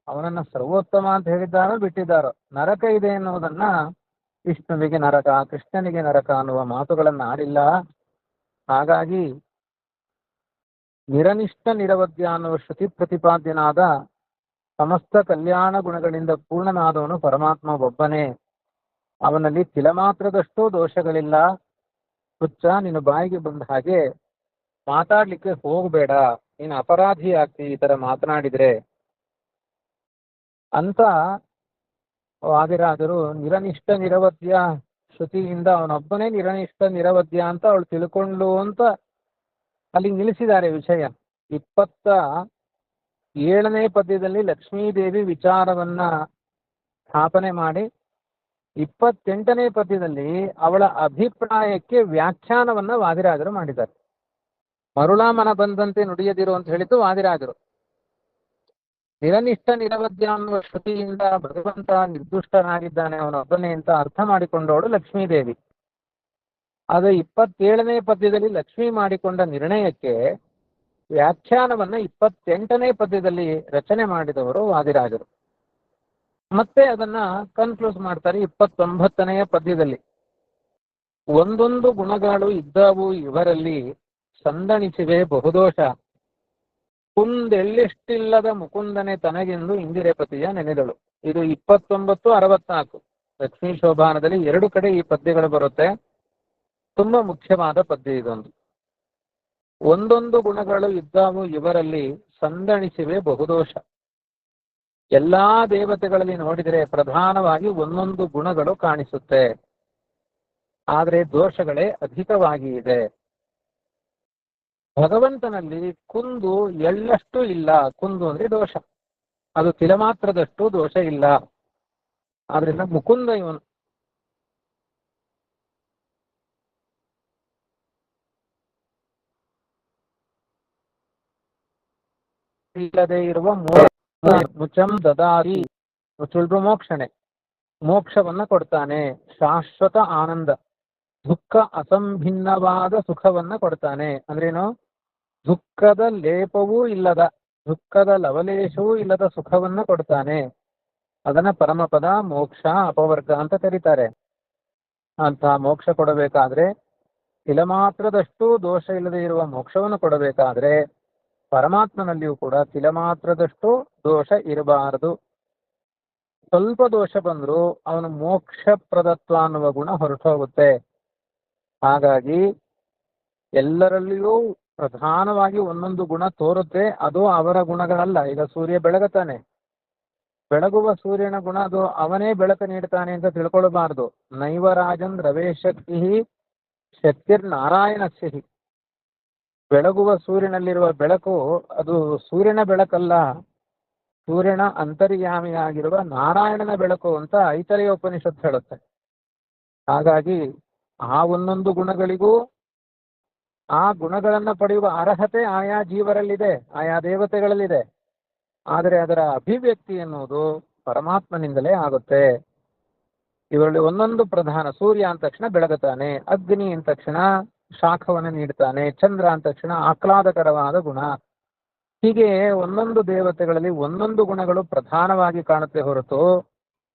ಅವನನ್ನ ಸರ್ವೋತ್ತಮ ಅಂತ ಹೇಳಿದ್ದಾರೋ ಬಿಟ್ಟಿದ್ದಾರೋ. ನರಕ ಇದೆ ಎನ್ನುವುದನ್ನ ವಿಷ್ಣುವಿಗೆ ನರಕ, ಕೃಷ್ಣನಿಗೆ ನರಕ ಅನ್ನುವ ಮಾತುಗಳನ್ನ ಆಡಿಲ್ಲ. ಹಾಗಾಗಿ ನಿರನಿಷ್ಠ ನಿರವಧ್ಯ ಅನ್ನುವ ಶ್ರುತಿ ಪ್ರತಿಪಾದ್ಯನಾದ ಸಮಸ್ತ ಕಲ್ಯಾಣ ಗುಣಗಳಿಂದ ಪೂರ್ಣನಾದವನು ಪರಮಾತ್ಮ ಒಬ್ಬನೇ. ಅವನಲ್ಲಿ ತಿಲಮಾತ್ರದಷ್ಟೂ ದೋಷಗಳಿಲ್ಲ. ಹುಚ್ಚ, ನೀನು ಬಾಯಿಗೆ ಬಂದ ಹಾಗೆ ಮಾತಾಡ್ಲಿಕ್ಕೆ ಹೋಗಬೇಡ, ನೀನು ಅಪರಾಧಿ ಆಗ್ತಿ ಈ ತರ ಮಾತನಾಡಿದ್ರೆ ಅಂತ ವಾದಿರಾದರು ನಿರನಿಷ್ಠ ನಿರವಧ್ಯ ಶ್ರುತಿಯಿಂದ ಅವನೊಬ್ಬನೇ ನಿರನಿಷ್ಠ ನಿರವಧ್ಯ ಅಂತ ಅವಳು ತಿಳ್ಕೊಂಡು ಅಂತ ಅಲ್ಲಿ ನಿಲ್ಲಿಸಿದ್ದಾರೆ ವಿಷಯ. 27ನೇ ಪದ್ಯದಲ್ಲಿ ಲಕ್ಷ್ಮೀದೇವಿ ವಿಚಾರವನ್ನ ಸ್ಥಾಪನೆ ಮಾಡಿ 28ನೇ ಪದ್ಯದಲ್ಲಿ ಅವಳ ಅಭಿಪ್ರಾಯಕ್ಕೆ ವ್ಯಾಖ್ಯಾನವನ್ನ ವಾದಿರಾಜರು ಮಾಡಿದ್ದಾರೆ. ಮರುಳಾ ಮನ ಬಂದಂತೆ ನುಡಿಯದಿರು ಅಂತ ಹೇಳಿದ್ದು ವಾದಿರಾಜರು. ನಿರನಿಷ್ಠ ನಿರವಧ್ಯ ಅನ್ನುವ ಶ್ರುತಿಯಿಂದ ಭಗವಂತ ನಿರ್ದುಷ್ಟನಾಗಿದ್ದಾನೆ, ಅವನೊಬ್ಬನೇ ಅಂತ ಅರ್ಥ ಮಾಡಿಕೊಂಡವಳು ಲಕ್ಷ್ಮೀದೇವಿ. ಅದು 27ನೇ ಪದ್ಯದಲ್ಲಿ ಲಕ್ಷ್ಮೀ ಮಾಡಿಕೊಂಡ ನಿರ್ಣಯಕ್ಕೆ ವ್ಯಾಖ್ಯಾನವನ್ನ 28ನೇ ಪದ್ಯದಲ್ಲಿ ರಚನೆ ಮಾಡಿದವರು ವಾದಿರಾಜರು. ಮತ್ತೆ ಅದನ್ನ ಕನ್ಕ್ಲೂಸ್ ಮಾಡ್ತಾರೆ 29ನೇ ಪದ್ಯದಲ್ಲಿ. ಒಂದೊಂದು ಗುಣಗಳು ಇದ್ದವು ಇವರಲ್ಲಿ, ಸಂದಣಿಸಿವೆ ಬಹುದೋಷ, ಕುಂದೆಳ್ಳಿಷ್ಟಿಲ್ಲದ ಮುಕುಂದನೆ ತನಗೆಂದು ಇಂದಿರೆಪತಿಯ ನೆನೆದಳು. ಇದು 29-64 ಲಕ್ಷ್ಮೀ ಶೋಭಾನದಲ್ಲಿ 2 ಕಡೆ ಈ ಪದ್ಯಗಳು ಬರುತ್ತೆ. ತುಂಬಾ ಮುಖ್ಯವಾದ ಪದ್ಯ ಇದೊಂದು. ಒಂದೊಂದು ಗುಣಗಳು ಇದ್ದವು ಇವರಲ್ಲಿ, ಸಂದಣಿಸಿವೆ ಬಹುದೋಷ. ಎಲ್ಲಾ ದೇವತೆಗಳಲ್ಲಿ ನೋಡಿದರೆ ಪ್ರಧಾನವಾಗಿ ಒಂದೊಂದು ಗುಣಗಳು ಕಾಣಿಸುತ್ತೆ, ಆದರೆ ದೋಷಗಳೇ ಅಧಿಕವಾಗಿ ಇದೆ. ಭಗವಂತನಲ್ಲಿ ಕುಂದು ಎಳ್ಳಷ್ಟು ಇಲ್ಲ. ಕುಂದು ಅಂದ್ರೆ ದೋಷ, ಅದು ತಿಲಮಾತ್ರದಷ್ಟು ದೋಷ ಇಲ್ಲ. ಆದ್ರಿಂದ ಮುಕುಂದ ಇವನು. ಇಲ್ಲದೆ ಇರುವ ಮುಚಂ ದದಾರಿ, ಮುಚುಳ್ರು ಮೋಕ್ಷಣೆ, ಮೋಕ್ಷವನ್ನ ಕೊಡ್ತಾನೆ. ಶಾಶ್ವತ ಆನಂದ, ದುಃಖ ಅಸಂಭಿನ್ನವಾದ ಸುಖವನ್ನ ಕೊಡ್ತಾನೆ. ಅಂದ್ರೇನು? ದುಃಖದ ಲೇಪವೂ ಇಲ್ಲದ, ದುಃಖದ ಲವಲೇಶವೂ ಇಲ್ಲದ ಸುಖವನ್ನ ಕೊಡ್ತಾನೆ. ಅದನ್ನ ಪರಮಪದ, ಮೋಕ್ಷ, ಅಪವರ್ಗ ಅಂತ ಕರೀತಾರೆ. ಅಂತ ಮೋಕ್ಷ ಕೊಡಬೇಕಾದ್ರೆ, ತಿಲಮಾತ್ರದಷ್ಟು ದೋಷ ಇಲ್ಲದೆ ಇರುವ ಮೋಕ್ಷವನ್ನು ಕೊಡಬೇಕಾದ್ರೆ ಪರಮಾತ್ಮನಲ್ಲಿಯೂ ಕೂಡ ತಿಲಮಾತ್ರದಷ್ಟು ದೋಷ ಇರಬಾರದು. ಸ್ವಲ್ಪ ದೋಷ ಬಂದರೂ ಅವನು ಮೋಕ್ಷಪ್ರದತ್ವ ಅನ್ನುವ ಗುಣ ಹೊರಟು ಹೋಗುತ್ತೆ. ಹಾಗಾಗಿ ಎಲ್ಲರಲ್ಲಿಯೂ ಪ್ರಧಾನವಾಗಿ ಒಂದೊಂದು ಗುಣ ತೋರುತ್ತೆ. ಅದು ಅವರ ಗುಣಗಳಲ್ಲ. ಈಗ ಸೂರ್ಯ ಬೆಳಗುತ್ತಾನೆ, ಬೆಳಗುವ ಸೂರ್ಯನ ಗುಣ ಅದು ಅವನೇ ಬೆಳಕು ನೀಡ್ತಾನೆ ಅಂತ ತಿಳ್ಕೊಳ್ಬಾರ್ದು. ನೈವರಾಜನ್ ರವೇ ಶಕ್ತಿ ಶಕ್ತಿರ್ನಾರಾಯಣಸ್ಯ. ಬೆಳಗುವ ಸೂರ್ಯನಲ್ಲಿರುವ ಬೆಳಕು ಅದು ಸೂರ್ಯನ ಬೆಳಕಲ್ಲ, ಸೂರ್ಯನ ಅಂತರ್ಯಾಮಿಯಾಗಿರುವ ನಾರಾಯಣನ ಬೆಳಕು ಅಂತ ಐತರೇಯ ಉಪನಿಷತ್ತು ಹೇಳುತ್ತೆ. ಹಾಗಾಗಿ ಆ ಒಂದೊಂದು ಗುಣಗಳಿಗೂ ಆ ಗುಣಗಳನ್ನ ಪಡೆಯುವ ಅರ್ಹತೆ ಆಯಾ ಜೀವರಲ್ಲಿದೆ, ಆಯಾ ದೇವತೆಗಳಲ್ಲಿದೆ. ಆದರೆ ಅದರ ಅಭಿವ್ಯಕ್ತಿ ಎನ್ನುವುದು ಪರಮಾತ್ಮನಿಂದಲೇ ಆಗುತ್ತೆ. ಇವರಲ್ಲಿ ಒಂದೊಂದು ಪ್ರಧಾನ. ಸೂರ್ಯ ಅಂದ ತಕ್ಷಣ ಬೆಳಗುತ್ತಾನೆ, ಅಗ್ನಿ ಅಂದ ತಕ್ಷಣ ಶಾಖವನ್ನು ನೀಡ್ತಾನೆ, ಚಂದ್ರ ಅಂದ ತಕ್ಷಣ ಆಹ್ಲಾದಕರವಾದ ಗುಣ. ಹೀಗೆ ಒಂದೊಂದು ದೇವತೆಗಳಲ್ಲಿ ಒಂದೊಂದು ಗುಣಗಳು ಪ್ರಧಾನವಾಗಿ ಕಾಣುತ್ತೆ ಹೊರತು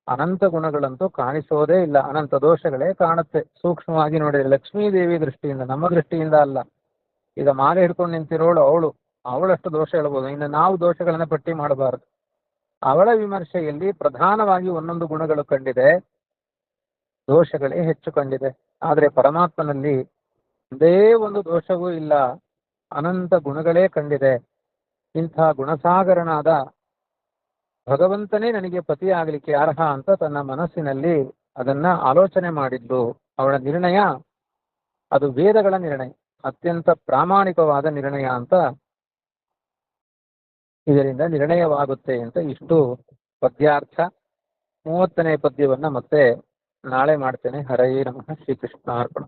ಅನಂತ ಗುಣಗಳಂತೂ ಕಾಣಿಸೋದೇ ಇಲ್ಲ. ಅನಂತ ದೋಷಗಳೇ ಕಾಣುತ್ತೆ ಸೂಕ್ಷ್ಮವಾಗಿ ನೋಡಿದ್ರೆ. ಲಕ್ಷ್ಮೀದೇವಿ ದೃಷ್ಟಿಯಿಂದ, ನಮ್ಮ ದೃಷ್ಟಿಯಿಂದ ಅಲ್ಲ. ಈಗ ಮಾಲೆ ಹಿಡ್ಕೊಂಡು ನಿಂತಿರೋಳು ಅವಳಷ್ಟು ದೋಷ ಹೇಳ್ಬೋದು, ಇನ್ನು ನಾವು ದೋಷಗಳನ್ನ ಪಟ್ಟಿ ಮಾಡಬಾರದು. ಅವಳ ವಿಮರ್ಶೆಯಲ್ಲಿ ಪ್ರಧಾನವಾಗಿ ಒಂದೊಂದು ಗುಣಗಳು ಕಂಡಿದೆ, ದೋಷಗಳೇ ಹೆಚ್ಚು ಕಂಡಿದೆ. ಆದರೆ ಪರಮಾತ್ಮನಲ್ಲಿ ಒಂದೇ ಒಂದು ದೋಷವೂ ಇಲ್ಲ, ಅನಂತ ಗುಣಗಳೇ ಕಂಡಿದೆ. ಇಂಥ ಗುಣಸಾಗರನಾದ ಭಗವಂತನೇ ನನಗೆ ಪತಿಯಾಗಲಿಕ್ಕೆ ಅರ್ಹ ಅಂತ ತನ್ನ ಮನಸ್ಸಿನಲ್ಲಿ ಅದನ್ನ ಆಲೋಚನೆ ಮಾಡಿದ್ದು. ಅವಳ ನಿರ್ಣಯ ಅದು ವೇದಗಳ ನಿರ್ಣಯ, ಅತ್ಯಂತ ಪ್ರಾಮಾಣಿಕವಾದ ನಿರ್ಣಯ ಅಂತ ಇದರಿಂದ ನಿರ್ಣಯವಾಗುತ್ತೆ ಅಂತ ಇಷ್ಟು ಪದ್ಯಾರ್ಥ. 30ನೇ ಪದ್ಯವನ್ನ ಮತ್ತೆ ನಾಳೆ ಮಾಡ್ತೇನೆ. ಹರೇ ನಮಃ. ಶ್ರೀಕೃಷ್ಣ ಅರ್ಪಣ.